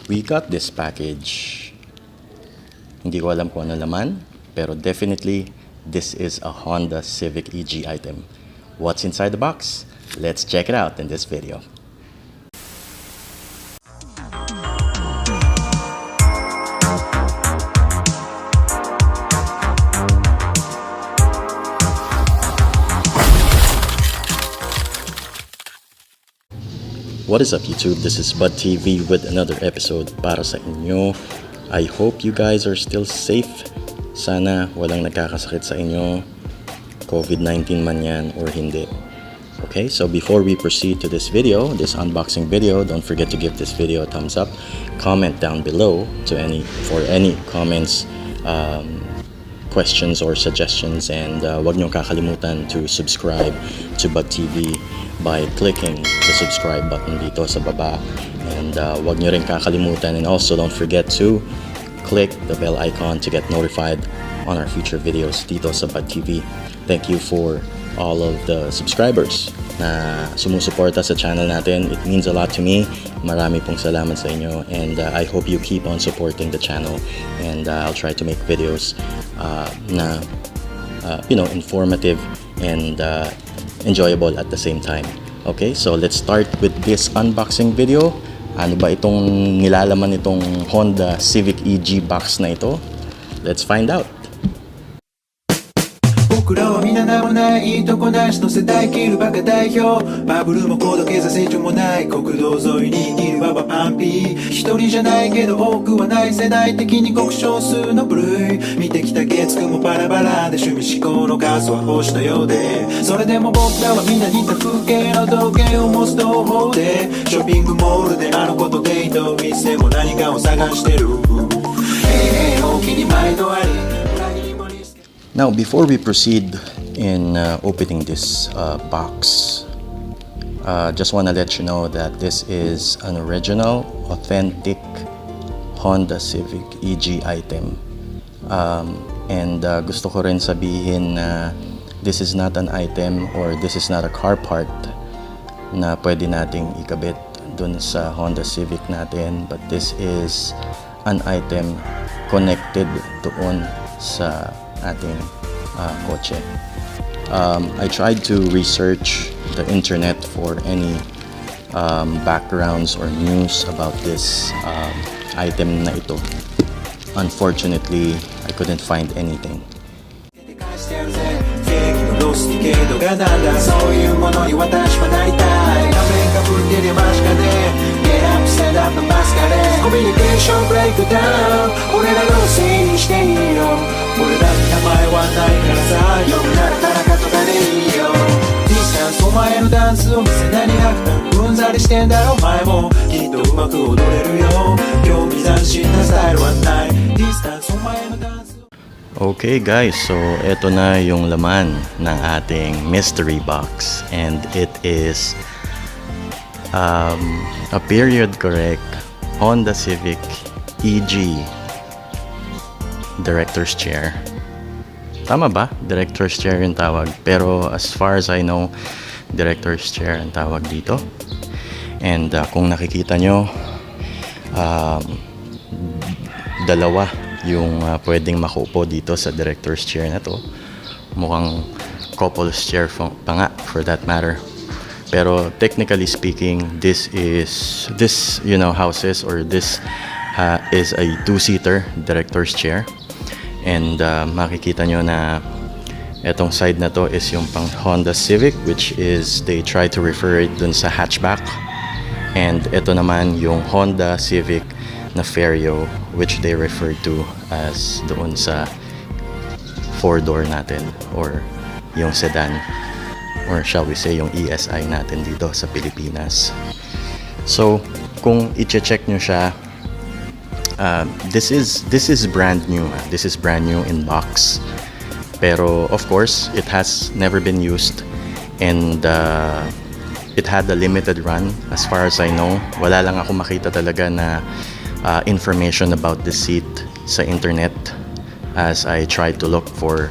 we got this package. Hindi ko alam kung ano laman, pero definitely this is a Honda Civic EG item. What's inside the box? Let's check it out in this video. What is up YouTube? This is Bud TV with another episode para sa inyo. I hope you guys are still safe. Sana walang nagkakasakit sa inyo. COVID-19 man yan or hindi. Okay, so before we proceed to this video, this unboxing video, don't forget to give this video a thumbs up. Comment down below for any comments, questions or suggestions, and wag niyong kakalimutan to subscribe to Bud TV by clicking the subscribe button dito sa baba, and wag niyo rin kakalimutan, and also don't forget to click the bell icon to get notified on our future videos dito sa Bud TV. Thank you for all of the subscribers na sumusuporta sa channel natin. It means a lot to me. Marami pong salamat sa inyo, and I hope you keep on supporting the channel, and I'll try to make videos na informative and enjoyable at the same time. Okay, so let's start with this unboxing video. Ano ba itong nilalaman itong Honda Civic EG box na ito? Let's find out. 僕らは皆名もないとこなしの世代切るバカ代表バブルも高度経済成長もない国道沿いに生きるババパンピー一人じゃないけど多くはない世代的にごく少数の部類見てきた月9もバラバラで趣味思考の数は星のようでそれでも僕らは皆似た風景の道芸を持つ同胞でショッピングモールであのことでどういつでも何かを探してる大きに毎度あり Now, before we proceed in opening this box, just want to let you know that this is an original, authentic Honda Civic EG item. And gusto ko rin sabihin na this is not an item or this is not a car part na pwede nating ikabit dun sa Honda Civic natin, but this is an item connected doon sa ating kotse. I tried to research the internet for any backgrounds or news about this item na ito. Unfortunately, I couldn't find anything. Okay guys, so eto na yung laman ng ating mystery box, and it is a period correct Honda Civic EG director's chair. Tama ba? Director's chair yung tawag. Pero as far as I know, director's chair ang tawag dito. And kung nakikita nyo, dalawa yung pwedeng makupo dito sa director's chair na to. Mukhang couple's chair pa nga for that matter. Pero technically speaking, this houses or this is a two-seater director's chair. And makikita nyo na etong side na to is yung pang Honda Civic, which is they try to refer it dun sa hatchback. And ito naman yung Honda Civic na Vario, which they refer to as doon sa four-door natin or yung sedan, or shall we say yung ESI natin dito sa Pilipinas. So kung i-check nyo siya, this is brand new. This is brand new in box. Pero of course, it has never been used, and it had a limited run as far as I know. Wala lang ako makita talaga na information about the seat sa internet as I tried to look for,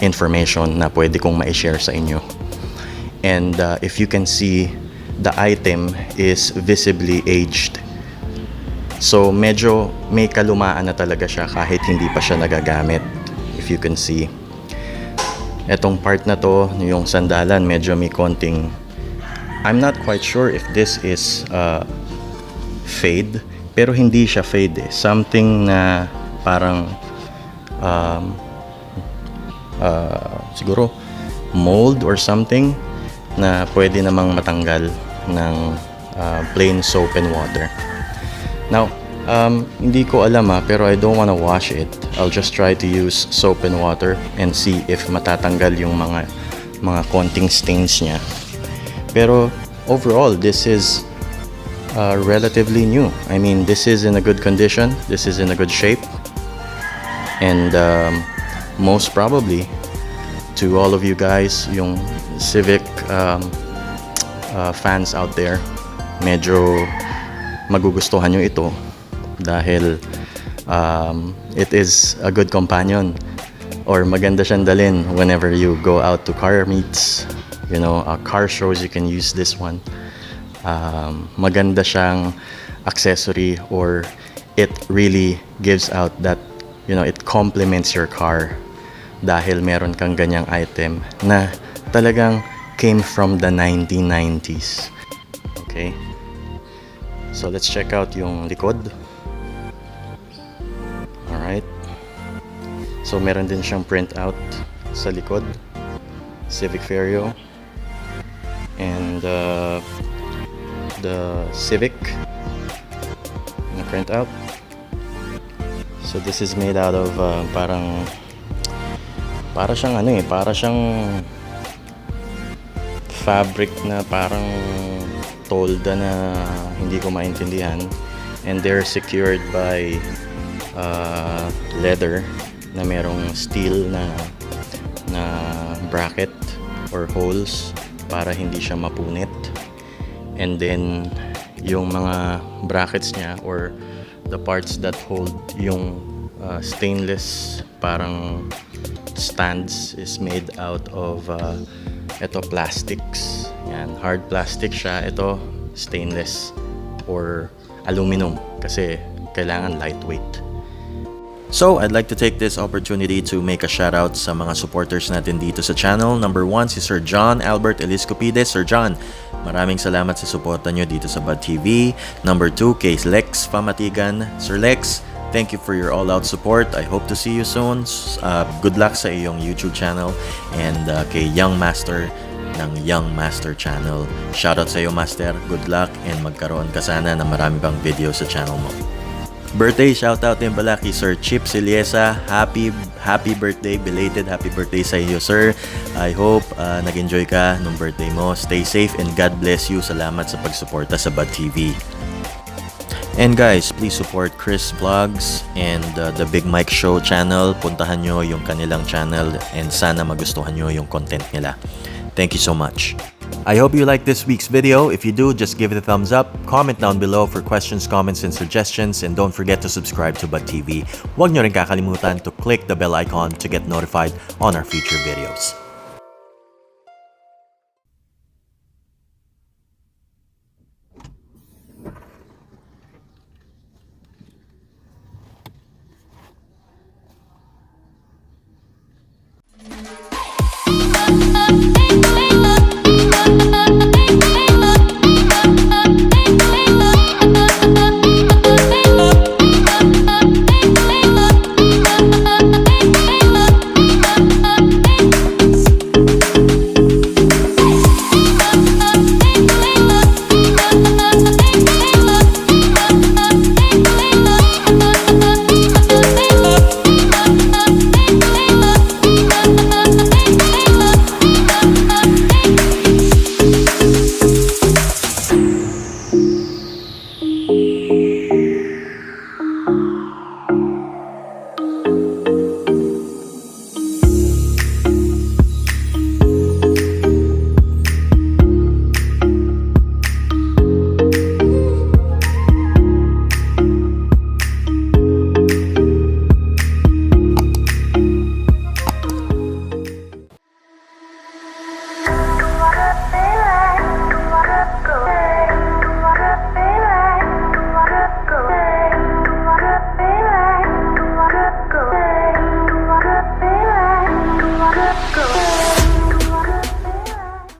information na pwede kong ma-share sa inyo. And if you can see, the item is visibly aged. So medyo may kalumaan na talaga siya kahit hindi pa siya nagagamit. If you can see. Etong part na to, yung sandalan, medyo may konting, I'm not quite sure if this is fade, pero hindi siya fade eh. Something na parang siguro mold or something na pwede namang matanggal ng plain soap and water. Now, hindi ko alam pero I don't wanna wash it. I'll just try to use soap and water and see if matatanggal yung mga konting stains niya. Pero overall, this is relatively new. I mean, this is in a good condition. This is in a good shape. And most probably, to all of you guys, yung Civic fans out there, medyo magugustuhan nyo ito dahil it is a good companion or maganda siyang dalhin whenever you go out to car meets, car shows. You can use this one. Maganda siyang accessory, or it really gives out that it complements your car dahil meron kang ganyang item na talagang came from the 1990s. Okay, so let's check out yung likod. Alright, so meron din siyang print out sa likod, Civic Vario, and the Civic na print out. So this is made out of para siyang fabric na parang tolda na hindi ko maintindihan, and they're secured by leather na merong steel na bracket or holes para hindi siya mapunit. And then yung mga brackets niya or the parts that hold yung stainless parang stands is made out of ito plastics. Yan, hard plastic siya. Ito stainless or aluminum kasi kailangan lightweight. So, I'd like to take this opportunity to make a shout out sa mga supporters natin dito sa channel. Number 1, si Sir John Albert Eliscopides. Sir John, maraming salamat sa suporta nyo dito sa Bud TV. Number 2, kay Lex Famatigan. Sir Lex, thank you for your all-out support. I hope to see you soon. Good luck sa iyong YouTube channel. And kay Young Master ng Young Master Channel. Shoutout sa iyo, Master. Good luck and magkaroon ka sana ng marami pang video sa channel mo. Birthday shoutout din pala kay Sir Chip Siliesa. Happy birthday, belated happy birthday sa iyo, sir. I hope nag-enjoy ka nung birthday mo. Stay safe and God bless you. Salamat sa pagsuporta sa Bud TV. And guys, please support Chris Vlogs and the Big Mike Show channel. Puntahan nyo yung kanilang channel and sana magustuhan nyo yung content nila. Thank you so much. I hope you liked this week's video. If you do, just give it a thumbs up. Comment down below for questions, comments, and suggestions. And don't forget to subscribe to Bud TV. Huwag nyo rin kakalimutan to click the bell icon to get notified on our future videos.